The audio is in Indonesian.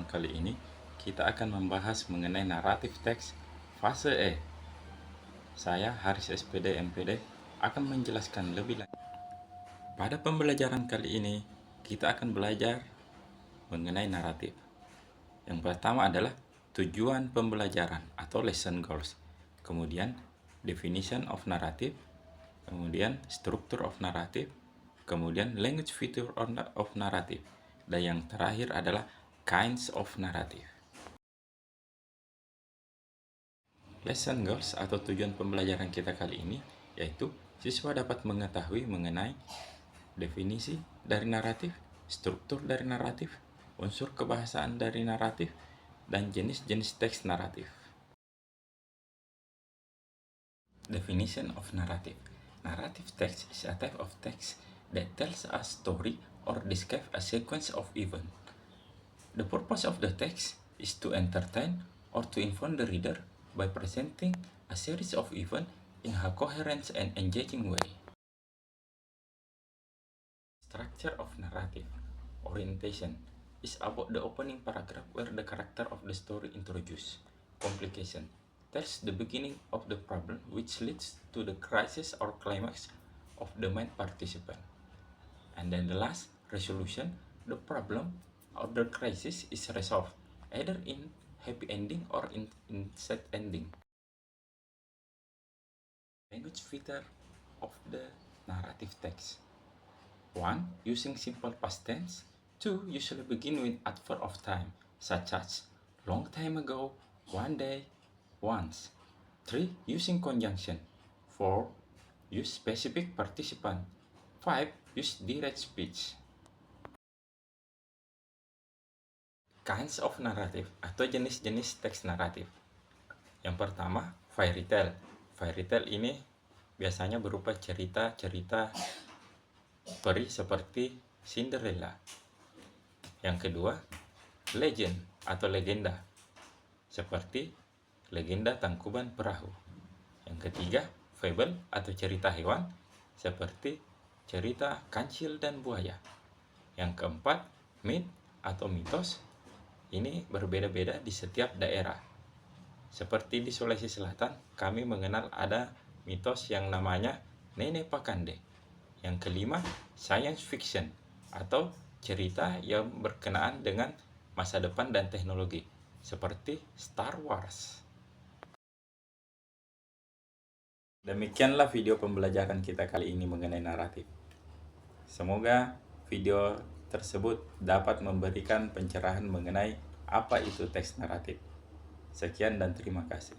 pembelajaran kali ini, kita akan membahas mengenai naratif teks fase E. Saya, Haris SPD MPD, akan menjelaskan lebih lanjut. Pada pembelajaran kali ini, kita akan belajar mengenai naratif. Yang pertama adalah tujuan pembelajaran atau lesson goals. Kemudian, definition of narrative. Kemudian, structure of narrative. Kemudian, language feature of narrative. Dan yang terakhir adalah kinds of narrative. Lesson goals atau tujuan pembelajaran kita kali ini yaitu siswa dapat mengetahui mengenai definisi dari naratif, struktur dari naratif, unsur kebahasaan dari naratif, dan jenis-jenis teks naratif. Definition of narrative. Narrative text is a type of text that tells a story or describes a sequence of events. The purpose of the text is to entertain or to inform the reader by presenting a series of events in a coherent and engaging way. Structure of narrative. Orientation is about the opening paragraph where the character of the story introduced. Complication tells the beginning of the problem which leads to the crisis or climax of the main participant. And then the last, resolution, the problem or the crisis is resolved either in happy ending or in sad ending. Language feature of the narrative text. 1. Using simple past tense. 2. Usually begin with adverb of time, such as long time ago, one day, once. 3. Using conjunction. 4. Use specific participant. 5. Use direct speech. Kinds of narrative atau jenis-jenis teks naratif. Yang pertama, fairy tale. Fairy tale ini biasanya berupa cerita-cerita peri seperti Cinderella. Yang kedua, legend atau legenda seperti legenda Tangkuban Perahu. Yang ketiga, fable atau cerita hewan seperti cerita kancil dan buaya. Yang keempat, myth atau mitos. Ini berbeda-beda di setiap daerah. Seperti di Sulawesi Selatan, kami mengenal ada mitos yang namanya Nenek Pakande. Yang kelima, science fiction atau cerita yang berkenaan dengan masa depan dan teknologi, seperti Star Wars. Demikianlah video pembelajaran kita kali ini mengenai naratif. Semoga video tersebut dapat memberikan pencerahan mengenai apa itu teks naratif. Sekian dan terima kasih.